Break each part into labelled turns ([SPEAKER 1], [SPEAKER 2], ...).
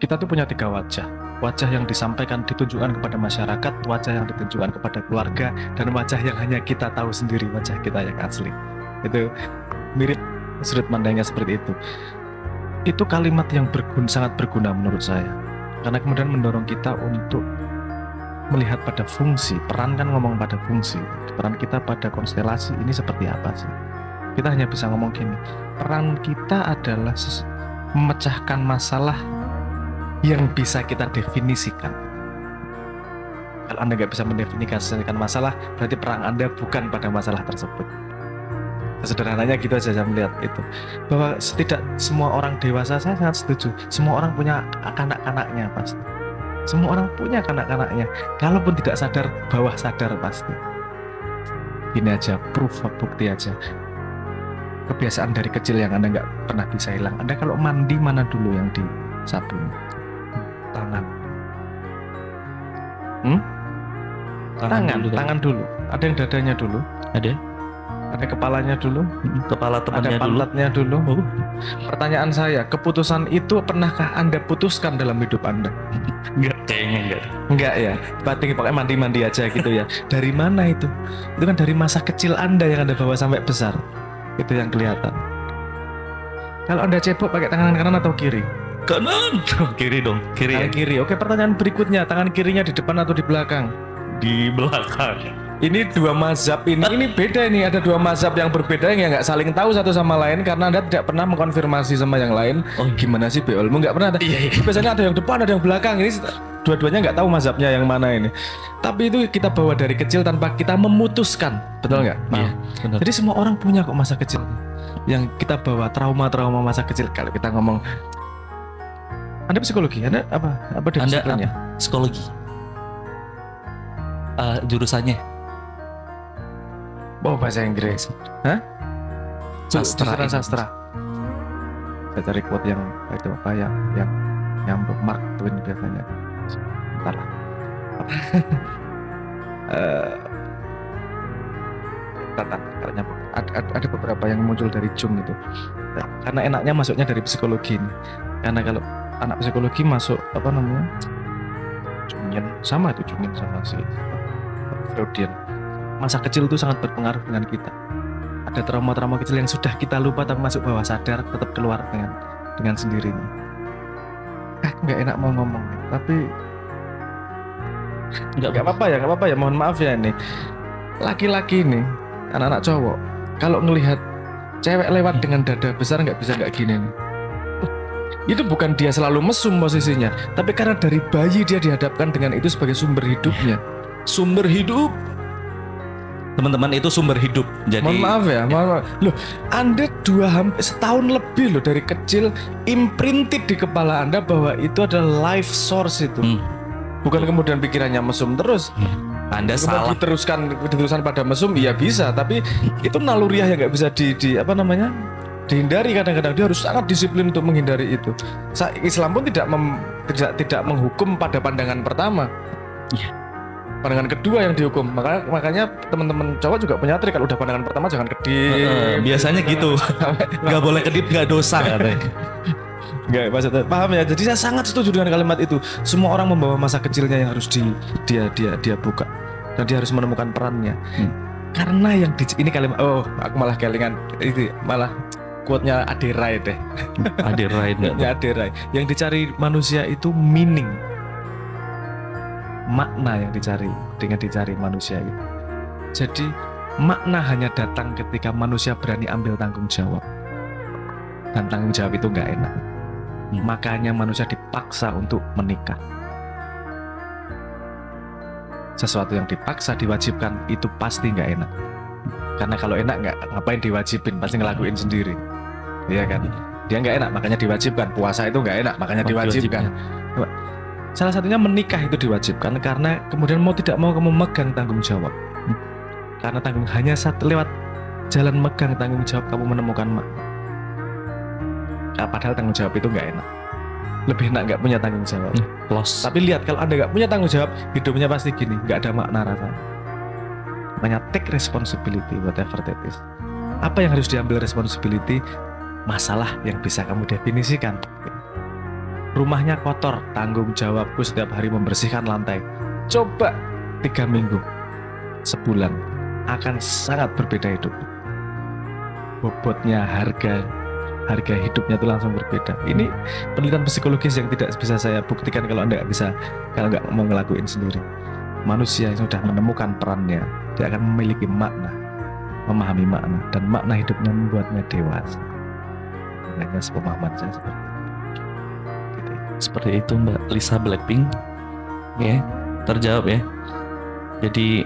[SPEAKER 1] Kita tuh punya 3 wajah. Wajah yang disampaikan, ditunjukkan kepada masyarakat, wajah yang ditunjukkan kepada keluarga, dan wajah yang hanya kita tahu sendiri, wajah kita yang asli. Itu mirip sudut pandangnya seperti itu. Itu kalimat yang sangat berguna menurut saya. Karena kemudian mendorong kita untuk melihat pada fungsi. Peran kan ngomong pada fungsi. Peran kita pada konstelasi ini seperti apa sih? Kita hanya bisa ngomong gini, peran kita adalah memecahkan masalah yang bisa kita definisikan. Kalau Anda nggak bisa mendefinisikan masalah, berarti peran Anda bukan pada masalah tersebut. Sederhananya gitu aja saya melihat itu. Bahwa tidak semua orang dewasa, saya sangat setuju. Semua orang punya kanak-kanaknya pasti. Semua orang punya kanak-kanaknya. Kalaupun tidak sadar, bawah sadar pasti. Ini aja, proof, bukti aja. Kebiasaan dari kecil yang Anda nggak pernah bisa hilang. Anda kalau mandi mana dulu yang disabun? Tangan. Tangan dulu. Ada yang dadanya dulu. Ada kepalanya dulu.
[SPEAKER 2] Kepala temannya
[SPEAKER 1] ada pantatnya dulu. Pertanyaan saya, keputusan itu pernahkah Anda putuskan dalam hidup Anda?
[SPEAKER 2] Enggak.
[SPEAKER 1] Enggak ya. Berarti pakai mandi-mandi aja gitu ya. Dari mana itu? Itu kan dari masa kecil Anda yang Anda bawa sampai besar. Itu yang kelihatan. Kalau Anda cebok pakai tangan kanan atau kiri?
[SPEAKER 2] Kanan. Kiri dong.
[SPEAKER 1] Tangan kiri. Oke, pertanyaan berikutnya, tangan kirinya di depan atau di belakang?
[SPEAKER 2] Di belakang.
[SPEAKER 1] Ini 2 mazhab ini beda ini. Ada 2 mazhab yang berbeda yang nggak saling tahu satu sama lain karena Anda tidak pernah mengkonfirmasi sama yang lain.
[SPEAKER 2] Oh,
[SPEAKER 1] gimana sih beolmu? Nggak pernah.
[SPEAKER 2] Iya.
[SPEAKER 1] Biasanya ada yang depan, ada yang belakang. Ini dua-duanya nggak tahu mazhabnya yang mana ini. Tapi itu kita bawa dari kecil tanpa kita memutuskan, betul nggak?
[SPEAKER 2] Iya, benar.
[SPEAKER 1] Jadi semua orang punya kok masa kecil yang kita bawa, trauma-trauma masa kecil. Kalau kita ngomong, Anda psikologi, Anda apa disiplinnya?
[SPEAKER 2] Psikologi. Jurusannya.
[SPEAKER 1] Oh, bahasa Inggris. Hah? Sastra. Saya cari quote yang itu apa yang Mark Twain biasanya. Bentar lah. Ada beberapa yang muncul dari Jung itu. Karena enaknya masuknya dari psikologi ini. Karena kalau anak psikologi masuk Jungian sama si Freudian. Masa kecil itu sangat berpengaruh dengan kita. Ada trauma-trauma kecil yang sudah kita lupa tapi masuk bawah sadar, tetap keluar dengan sendirinya. Nggak enak mau ngomong, tapi nggak apa-apa ya. Mohon maaf ya ini. Laki-laki ini, anak-anak cowok, kalau ngelihat cewek lewat dengan dada besar nggak gini nih. Itu bukan dia selalu mesum posisinya, tapi karena dari bayi dia dihadapkan dengan itu sebagai sumber hidupnya. Sumber hidup.
[SPEAKER 2] Teman-teman, itu sumber hidup. Jadi
[SPEAKER 1] mohon maaf ya. Loh, Anda setahun lebih loh dari kecil imprinted di kepala Anda bahwa itu adalah life source itu. Bukan kemudian pikirannya mesum terus.
[SPEAKER 2] Anda salah.
[SPEAKER 1] Diteruskan pada mesum, iya bisa, tapi itu naluriah yang nggak bisa dihindari. Kadang-kadang dia harus sangat disiplin untuk menghindari itu. Islam pun tidak menghukum pada pandangan pertama. Pandangan kedua yang dihukum. Makanya teman-teman cowok juga punya trik, kalau udah pandangan pertama jangan kedip.
[SPEAKER 2] Biasanya gitu. Nggak boleh kedip, nggak dosa katanya.
[SPEAKER 1] Nggak, maksudnya paham ya. Jadi saya sangat setuju dengan kalimat itu. Semua orang membawa masa kecilnya yang harus dia buka, dan dia harus menemukan perannya. Karena ini kalimat, aku malah kelingan itu, malah quote-nya Aderai deh. Aderai. Yang dicari manusia itu meaning. Makna yang dicari manusia itu. Jadi makna hanya datang ketika manusia berani ambil tanggung jawab. Dan tanggung jawab itu nggak enak. Makanya manusia dipaksa untuk menikah. Sesuatu yang dipaksa, diwajibkan, itu pasti nggak enak. Karena kalau enak ngapain diwajibin, pasti ngelakuin sendiri. Iya kan? Dia nggak enak, makanya diwajibkan. Puasa itu nggak enak, makanya diwajibkan. Salah satunya menikah itu diwajibkan karena kemudian mau tidak mau kamu megang tanggung jawab. Karena hanya lewat jalan megang tanggung jawab kamu menemukan makna. Padahal tanggung jawab itu nggak enak. Lebih enak nggak punya tanggung jawab. Tapi lihat, kalau Anda nggak punya tanggung jawab, hidupnya pasti gini, nggak ada makna rasanya. Makanya take responsibility whatever that is. Apa yang harus diambil responsibility? Masalah yang bisa kamu definisikan. rumahnya kotor, tanggung jawabku setiap hari membersihkan lantai. Coba 3 minggu, sebulan, akan sangat berbeda hidup. Bobotnya, harga hidupnya itu langsung berbeda. Ini penelitian psikologis yang tidak bisa saya buktikan kalau Anda kalau nggak mau ngelakuin sendiri. Manusia yang sudah menemukan perannya, dia akan memiliki makna, memahami makna, dan makna hidupnya membuatnya dewasa. Makanya sepemahaman saya seperti itu. Gitu.
[SPEAKER 2] Seperti itu Mbak Lisa Blackpink. Ya, terjawab ya. Jadi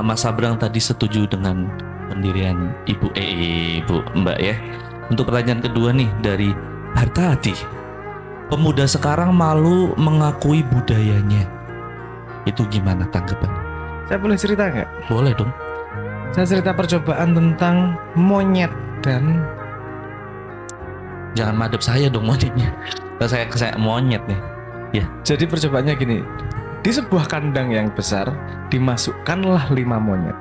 [SPEAKER 2] Mas Abrang tadi setuju dengan pendirian Ibu Mbak ya. Untuk pertanyaan kedua nih dari Harta Hati. Pemuda sekarang malu mengakui budayanya. Itu gimana tanggapannya?
[SPEAKER 1] Saya boleh cerita nggak?
[SPEAKER 2] Boleh dong.
[SPEAKER 1] Saya cerita percobaan tentang monyet dan
[SPEAKER 2] Jangan madep saya dong monyetnya. Saya monyet nih.
[SPEAKER 1] jadi percobaannya gini. Di sebuah kandang yang besar dimasukkanlah 5 monyet.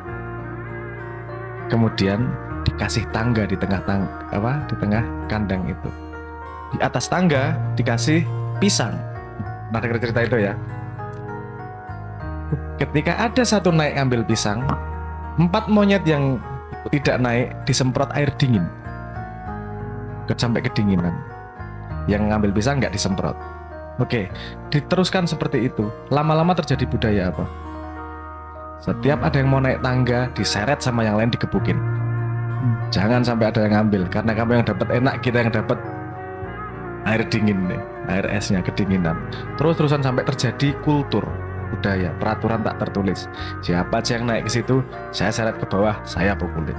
[SPEAKER 1] Kemudian dikasih tangga di tengah kandang itu. Di atas tangga dikasih pisang. Nah, dengar cerita itu ya. Ketika ada satu naik ambil pisang, 4 monyet yang tidak naik disemprot air dingin sampai kedinginan. Yang ngambil pisang nggak disemprot. Oke, diteruskan seperti itu. Lama-lama terjadi budaya apa? Setiap ada yang mau naik tangga, diseret sama yang lain digebukin. Jangan sampai ada yang ngambil, karena kamu yang dapat enak, kita yang dapat air dingin nih, air esnya kedinginan. Terus-terusan sampai terjadi kultur, budaya, peraturan tak tertulis. Siapa aja yang naik ke situ, saya seret ke bawah, saya pukulin.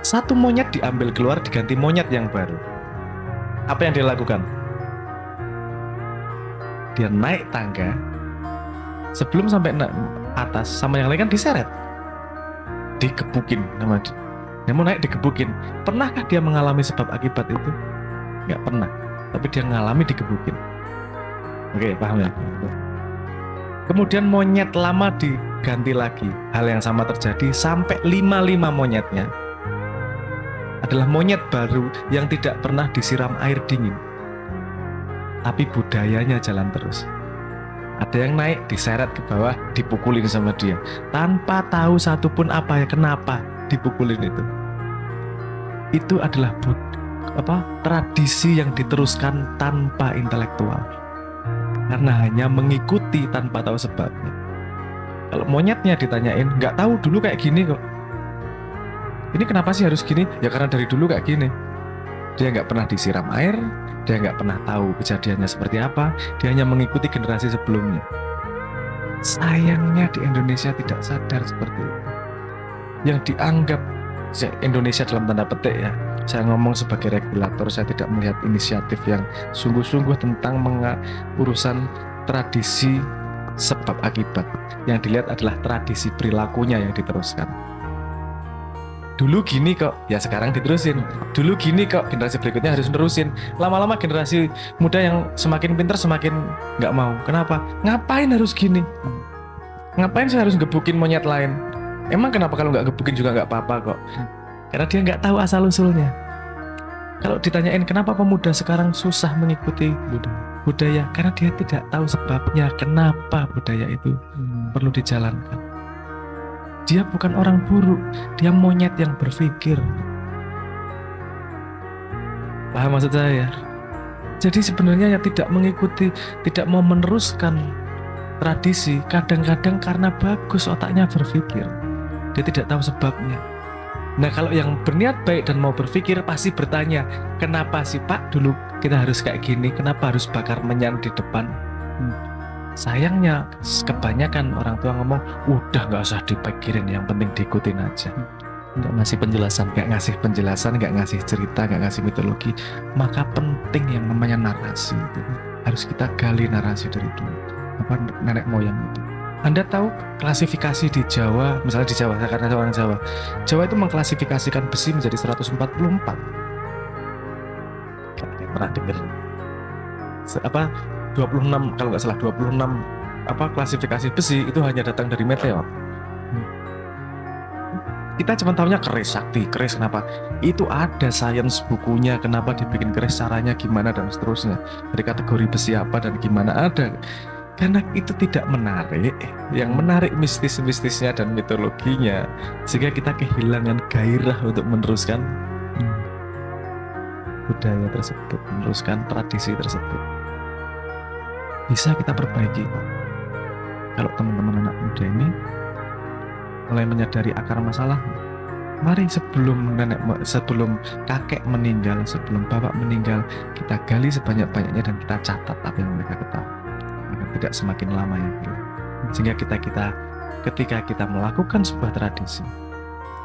[SPEAKER 1] Satu monyet diambil keluar, diganti monyet yang baru. Apa yang dia lakukan? Dia naik tangga, sebelum sampai atas sama yang lain kan diseret, digebukin sama dia. Dia mau naik digebukin. Pernahkah dia mengalami sebab akibat itu? Nggak pernah. Tapi dia mengalami digebukin. Oke, paham ya? Kemudian monyet lama diganti lagi. Hal yang sama terjadi sampai 5 monyetnya adalah monyet baru yang tidak pernah disiram air dingin. Tapi budayanya jalan terus. Ada yang naik, diseret ke bawah, dipukulin sama dia. Tanpa tahu satupun kenapa dipukulin itu. Itu adalah tradisi yang diteruskan tanpa intelektual. Karena hanya mengikuti tanpa tahu sebabnya. Kalau monyetnya ditanyain, nggak tahu dulu kayak gini kok. Ini kenapa sih harus gini? Ya karena dari dulu kayak gini. Dia nggak pernah disiram air, dia nggak pernah tahu kejadiannya seperti apa, dia hanya mengikuti generasi sebelumnya. Sayangnya di Indonesia tidak sadar seperti itu. Yang dianggap Indonesia dalam tanda petik ya, saya ngomong sebagai regulator, saya tidak melihat inisiatif yang sungguh-sungguh tentang urusan tradisi sebab akibat. Yang dilihat adalah tradisi perilakunya yang diteruskan. Dulu gini kok, ya sekarang diterusin. Dulu gini kok, generasi berikutnya harus nerusin. Lama-lama generasi muda yang semakin pintar semakin nggak mau. Kenapa? Ngapain harus gini? Ngapain saya harus gebukin monyet lain? Emang kenapa kalau nggak gebukin juga nggak apa-apa kok? Karena dia nggak tahu asal-usulnya. Kalau ditanyain kenapa pemuda sekarang susah mengikuti budaya, karena dia tidak tahu sebabnya kenapa budaya itu perlu dijalankan. Dia bukan orang buruk, dia monyet yang berpikir. Paham maksud saya? Jadi sebenarnya yang tidak mengikuti, tidak mau meneruskan tradisi, kadang-kadang karena bagus otaknya berpikir. Dia tidak tahu sebabnya. Nah kalau yang berniat baik dan mau berpikir pasti bertanya, kenapa sih Pak dulu kita harus kayak gini, kenapa harus bakar menyan di depan? Sayangnya kebanyakan orang tua ngomong, udah nggak usah dipikirin, yang penting diikutin aja.
[SPEAKER 2] Nggak ngasih penjelasan.
[SPEAKER 1] Nggak ngasih cerita, nggak ngasih mitologi. Maka penting yang namanya narasi itu. Harus kita gali narasi dari dulu. Nenek moyang itu. Anda tahu klasifikasi di Jawa, misalnya di Jawa, karena saya orang Jawa. Jawa itu mengklasifikasikan besi menjadi 144. Kalian pernah dengar? 26, kalau nggak salah 26 klasifikasi besi itu hanya datang dari meteor. Kita cuma tahunya keris sakti, keris kenapa? Itu ada sains bukunya, kenapa dibikin keris, caranya gimana dan seterusnya. Dari kategori besi apa dan gimana ada. Karena itu tidak menarik, yang menarik mistis-mistisnya dan mitologinya, sehingga kita kehilangan gairah untuk meneruskan budaya tersebut, meneruskan tradisi tersebut. Bisa kita perbaiki kok. Kalau teman-teman anak muda ini mulai menyadari akar masalah, mari sebelum kakek meninggal, sebelum bapak meninggal, kita gali sebanyak-banyaknya dan kita catat apa yang mereka ketahui, agar tidak semakin lama yang hilang. Sehingga ketika kita melakukan sebuah tradisi,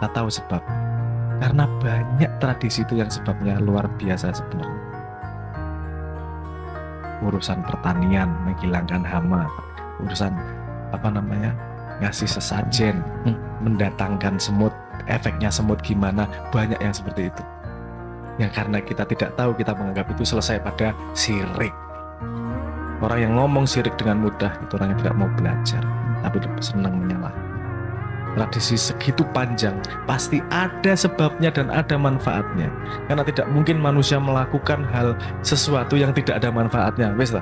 [SPEAKER 1] kita tahu sebab. Karena banyak tradisi itu yang sebabnya luar biasa sebenarnya. Urusan pertanian, menghilangkan hama, urusan ngasih sesajen, mendatangkan semut, efeknya semut gimana, banyak yang seperti itu. Yang karena kita tidak tahu, kita menganggap itu selesai pada syirik. Orang yang ngomong syirik dengan mudah itu orang yang tidak mau belajar, tapi senang menyalah. Tradisi segitu panjang pasti ada sebabnya dan ada manfaatnya. Karena tidak mungkin manusia melakukan hal sesuatu yang tidak ada manfaatnya. Wes lah.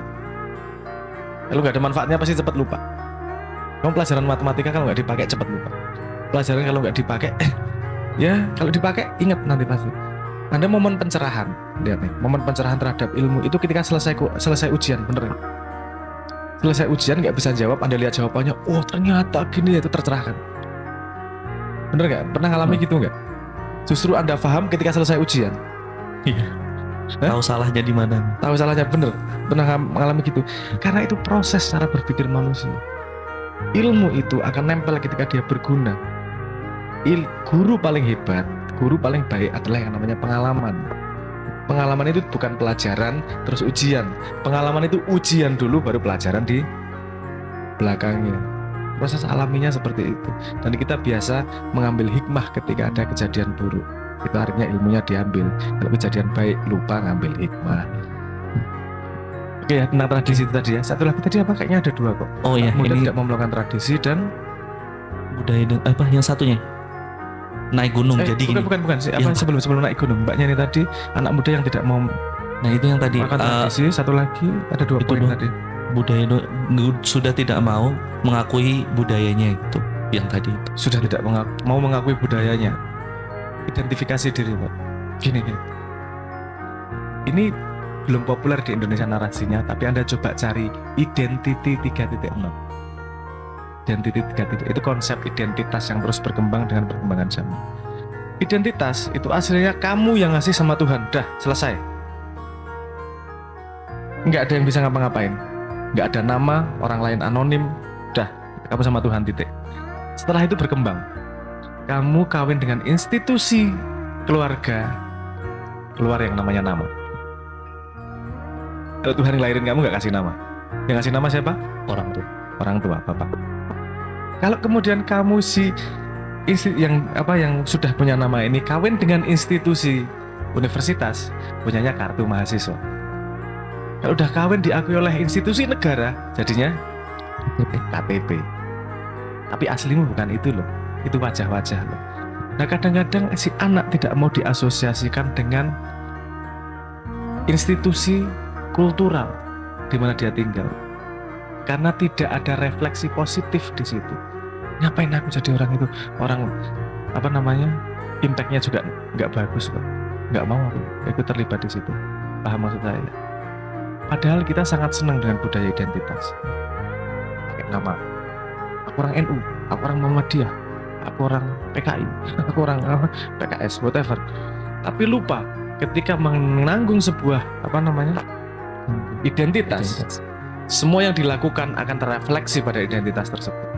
[SPEAKER 1] Kalau nggak ada manfaatnya pasti cepat lupa. Kamu pelajaran matematika kalau nggak dipakai cepat lupa. Pelajaran kalau nggak dipakai, ya kalau dipakai ingat nanti pasti. Ada momen pencerahan, lihat nih, momen pencerahan terhadap ilmu itu ketika selesai ujian, bener ya? Selesai ujian nggak bisa jawab, Anda lihat jawabannya, oh ternyata gini, itu tercerahkan. Bener nggak? Pernah ngalami gitu nggak? Justru Anda paham ketika selesai ujian.
[SPEAKER 2] Iya. Tahu salahnya di mana?
[SPEAKER 1] Tahu salahnya, bener. Pernah mengalami gitu. Karena itu proses cara berpikir manusia. Ilmu itu akan nempel ketika dia berguna. Guru paling hebat, guru paling baik adalah yang namanya pengalaman. Pengalaman itu bukan pelajaran terus ujian. Pengalaman itu ujian dulu baru pelajaran di belakangnya. Proses alaminya seperti itu. Dan kita biasa mengambil hikmah ketika ada kejadian buruk. Itu artinya ilmunya diambil. Kalau kejadian baik lupa ngambil hikmah. Oke ya, tentang tradisi itu tadi ya. Satu lagi tadi apa? Kayaknya ada dua kok.
[SPEAKER 2] Oh ya,
[SPEAKER 1] Muda
[SPEAKER 2] ini
[SPEAKER 1] tidak mau melakukan tradisi dan
[SPEAKER 2] budaya apa yang satunya? Naik gunung. Jadi
[SPEAKER 1] bukan sih. Apa sebelum naik gunung? Mbaknya ini tadi anak muda yang tidak mau.
[SPEAKER 2] Nah itu yang tadi.
[SPEAKER 1] Melakukan tradisi. Satu lagi ada dua poin tadi.
[SPEAKER 2] Budaya sudah tidak mau mengakui budayanya itu. Yang tadi itu.
[SPEAKER 1] Sudah tidak mau mengakui budayanya. Identifikasi diri, Pak. Gini. Ini belum populer di Indonesia narasinya, tapi Anda coba cari Identity 3.0. Identity 3.0 itu konsep identitas yang terus berkembang dengan perkembangan zaman. Identitas itu aslinya kamu yang ngasih sama Tuhan, dah selesai. Nggak ada yang bisa ngapa-ngapain, nggak ada nama, orang lain anonim, dah kamu sama Tuhan, titik. Setelah itu berkembang, kamu kawin dengan institusi keluarga, keluar yang namanya nama. Kalau Tuhan ngelahirin kamu nggak kasih nama, yang kasih nama siapa? Orang tua, bapak. Kalau kemudian kamu yang sudah punya nama ini kawin dengan institusi universitas, punyanya kartu mahasiswa. Kalau udah kawin diakui oleh institusi negara, jadinya KTP. Tapi aslimu bukan itu loh, itu wajah-wajah loh. Nah kadang-kadang si anak tidak mau diasosiasikan dengan institusi kultural di mana dia tinggal, karena tidak ada refleksi positif di situ. Ngapain aku jadi orang itu? Orang impactnya juga nggak bagus kok. Nggak mau aku terlibat di situ. Paham maksud saya? Padahal kita sangat senang dengan budaya identitas. Pakai nama. Aku orang NU, aku orang Muhammadiyah, aku orang PKI, aku orang PKS, whatever. Tapi lupa ketika menanggung sebuah identitas, semua yang dilakukan akan terrefleksi pada identitas tersebut.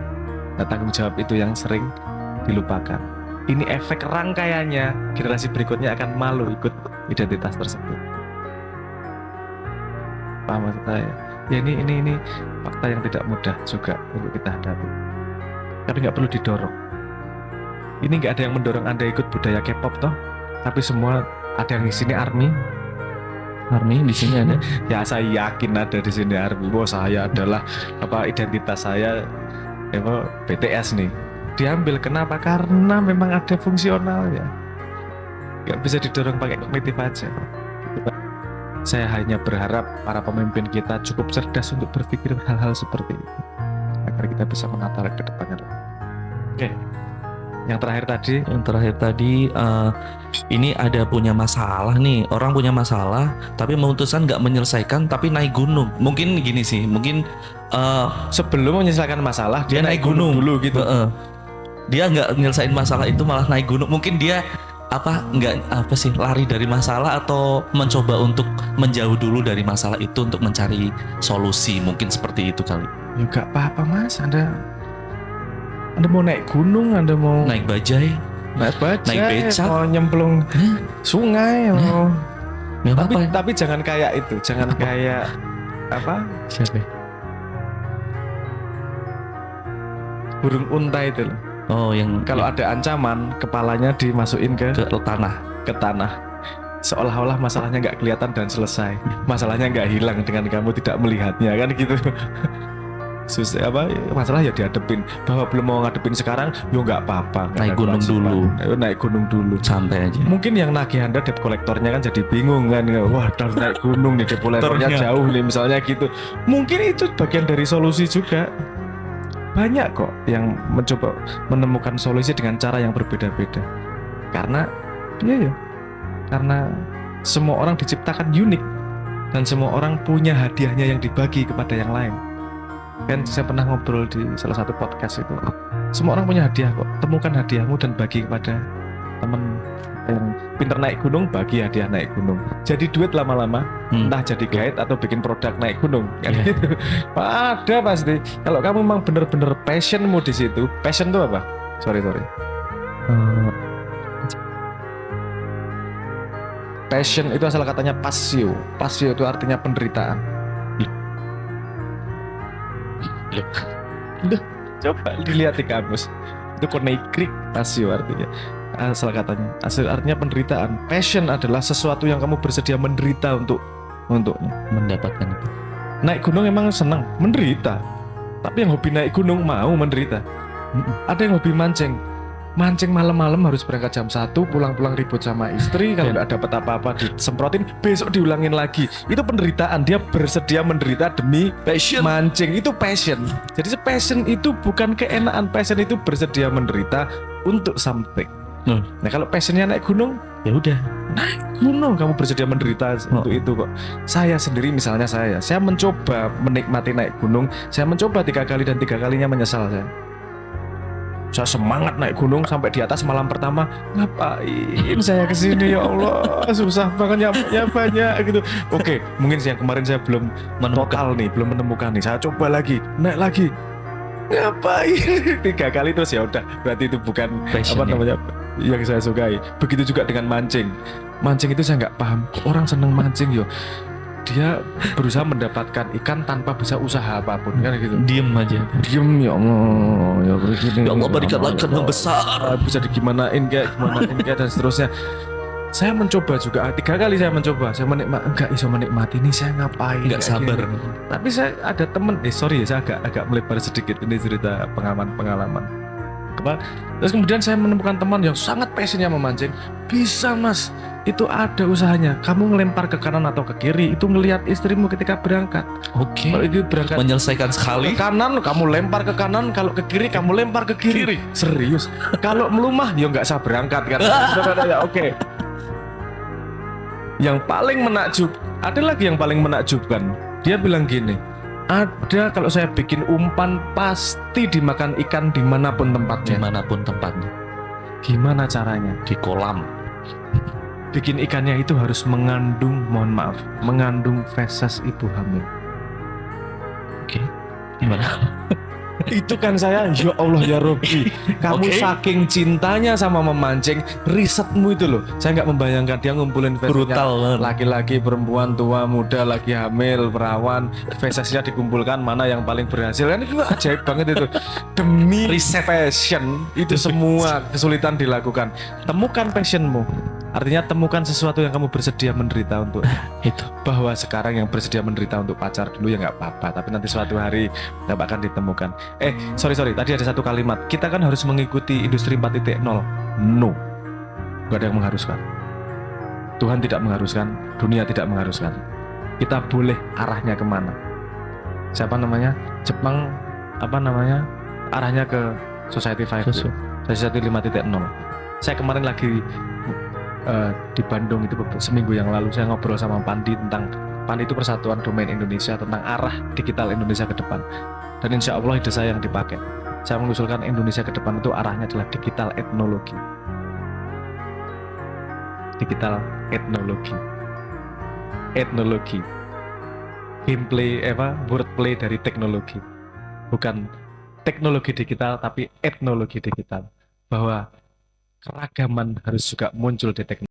[SPEAKER 1] Nah, tanggung jawab itu yang sering dilupakan. Ini efek rangkaiannya, generasi berikutnya akan malu ikut identitas tersebut. Paham maksud saya? Ya ini fakta yang tidak mudah juga untuk kita hadapi. Tapi nggak perlu didorong. Ini nggak ada yang mendorong Anda ikut budaya K-pop toh. Tapi semua ada yang di sini ARMY di sini ada. Ya saya yakin ada di sini ARMY. Saya adalah identitas saya BTS nih. diambil. Kenapa? Karena memang ada fungsionalnya. Gak bisa didorong pakai kognitif aja. Saya hanya berharap para pemimpin kita cukup cerdas untuk berpikir hal-hal seperti itu agar kita bisa menata ke depannya. Oke. Yang terakhir tadi
[SPEAKER 2] ini ada punya masalah nih, orang punya masalah tapi memutuskan nggak menyelesaikan tapi naik gunung. Mungkin gini sih, mungkin
[SPEAKER 1] sebelum menyelesaikan masalah dia naik gunung dulu gitu.
[SPEAKER 2] Dia nggak nyelesain masalah itu malah naik gunung. Mungkin dia lari dari masalah atau mencoba untuk menjauh dulu dari masalah itu untuk mencari solusi. Mungkin seperti itu kali.
[SPEAKER 1] Ya nggak apa-apa Mas, Anda mau naik gunung, Anda mau
[SPEAKER 2] naik bajai,
[SPEAKER 1] naik
[SPEAKER 2] becak,
[SPEAKER 1] mau nyemplung sungai, mau.
[SPEAKER 2] Tapi
[SPEAKER 1] jangan kayak itu, jangan kayak apa?
[SPEAKER 2] Siapa?
[SPEAKER 1] Burung unta itu loh.
[SPEAKER 2] Oh, yang
[SPEAKER 1] kalau ada ancaman, kepalanya dimasukin ke tanah. Seolah-olah masalahnya nggak kelihatan dan selesai. Masalahnya nggak hilang dengan kamu tidak melihatnya, kan gitu. Susah masalah ya dihadepin. Bahwa belum mau ngadepin sekarang, yo nggak apa-apa.
[SPEAKER 2] Naik gunung dulu. Santai aja.
[SPEAKER 1] Mungkin yang nagih Anda debt kolektornya kan jadi bingung kan. Wah, naik gunung nih, debt kolektornya jauh nih misalnya gitu. Mungkin itu bagian dari solusi juga. Banyak kok yang mencoba menemukan solusi dengan cara yang berbeda-beda. Karena semua orang diciptakan unik dan semua orang punya hadiahnya yang dibagi kepada yang lain. Kan saya pernah ngobrol di salah satu podcast itu. Semua orang punya hadiah kok. Temukan hadiahmu dan bagi kepada teman yang pinter naik gunung, bagi hadiah naik gunung. Jadi duit lama-lama, entah jadi guide atau bikin produk naik gunung. Kan gitu. Ada pasti. Kalau kamu memang bener-bener passionmu di situ. Passion itu apa? Sorry. Passion itu asal katanya passio. Passio itu artinya penderitaan. Coba dilihat di kamus. Itu koneikrik passio artinya. Asal katanya. Asal artinya penderitaan. Passion adalah sesuatu yang kamu bersedia menderita untuknya.
[SPEAKER 2] Mendapatkan itu.
[SPEAKER 1] Naik gunung emang senang, menderita. Tapi yang hobi naik gunung mau menderita. Ada yang hobi mancing. Mancing malam-malam harus berangkat jam 1, pulang-pulang ribut sama istri, kalau nggak dapat apa-apa disemprotin, besok diulangin lagi. Itu penderitaan, dia bersedia menderita demi
[SPEAKER 2] passion.
[SPEAKER 1] Mancing itu passion. Jadi passion itu bukan keenaan, passion itu bersedia menderita untuk something. Nah kalau passionnya naik gunung, ya udah naik gunung, kamu bersedia menderita untuk itu kok. Saya sendiri misalnya saya mencoba menikmati naik gunung, saya mencoba 3 kali dan 3 kalinya menyesal saya semangat naik gunung sampai di atas malam pertama, ngapain saya kesini ya Allah, susah banget nyampe banyak gitu. Oke, mungkin yang kemarin saya belum menemukan nih, saya coba lagi, naik lagi, ngapain 3 kali terus ya udah, berarti itu bukan passion, yang saya sukai. Begitu juga dengan mancing itu saya nggak paham, orang seneng mancing yo. Dia berusaha mendapatkan ikan tanpa bisa usaha apapun kan gitu.
[SPEAKER 2] Diem
[SPEAKER 1] ya Allah, ya begini.
[SPEAKER 2] Ya Allah berikan ikan yang besar.
[SPEAKER 1] Bisa gimanain kayak dan seterusnya. Saya mencoba juga 3 kali saya nggak bisa menikmati ini, saya ngapain?
[SPEAKER 2] Nggak sabar.
[SPEAKER 1] Gini. Tapi saya ada temen, saya agak melebar sedikit ini cerita pengalaman. Terus kemudian saya menemukan teman yang sangat passionnya memancing. Bisa Mas, itu ada usahanya. Kamu ngelempar ke kanan atau ke kiri, itu ngelihat istrimu ketika berangkat.
[SPEAKER 2] Oke.
[SPEAKER 1] Kalau itu berangkat
[SPEAKER 2] menyelesaikan sekali.
[SPEAKER 1] Ke kanan kamu lempar ke kanan, kalau ke kiri kamu lempar ke kiri. Serius. Kalau melumah ya nggak usah berangkat kan. Ya oke. Yang paling ada lagi yang paling menakjubkan. Dia bilang gini, ada kalau saya bikin umpan pasti dimakan ikan dimanapun tempatnya. Gimana caranya?
[SPEAKER 2] Di kolam.
[SPEAKER 1] Bikin ikannya itu harus mengandung feses ibu hamil.
[SPEAKER 2] Oke. Gimana?
[SPEAKER 1] Itu kan saya, ya Allah ya Robbi, kamu saking cintanya sama memancing, risetmu itu loh. Saya nggak membayangkan dia ngumpulin fesesnya, laki-laki, perempuan, tua, muda, lagi hamil, perawan, fesesnya dikumpulkan mana yang paling berhasil. Kan itu ajaib banget itu. Demi passion itu semua kesulitan dilakukan. Temukan passionmu. Artinya temukan sesuatu yang kamu bersedia menderita untuk.
[SPEAKER 2] Itu.
[SPEAKER 1] Bahwa sekarang yang bersedia menderita untuk pacar dulu ya nggak apa-apa, tapi nanti suatu hari nggak akan ditemukan. Sorry, tadi ada satu kalimat, kita kan harus mengikuti industri 4.0. No, nggak ada yang mengharuskan. Tuhan tidak mengharuskan, dunia tidak mengharuskan. Kita boleh arahnya kemana. Siapa namanya? Jepang, arahnya ke Society 5, Society 5.0. Saya kemarin lagi di Bandung itu seminggu yang lalu, saya ngobrol sama Pandi tentang Pandi itu Persatuan Domain Indonesia, tentang arah digital Indonesia ke depan. Dan insya Allah ide saya yang dipakai. Saya mengusulkan Indonesia ke depan itu arahnya adalah digital etnologi. Digital etnologi. Gameplay wordplay dari teknologi. Bukan teknologi digital tapi etnologi digital. Bahwa keragaman harus juga muncul di teknologi.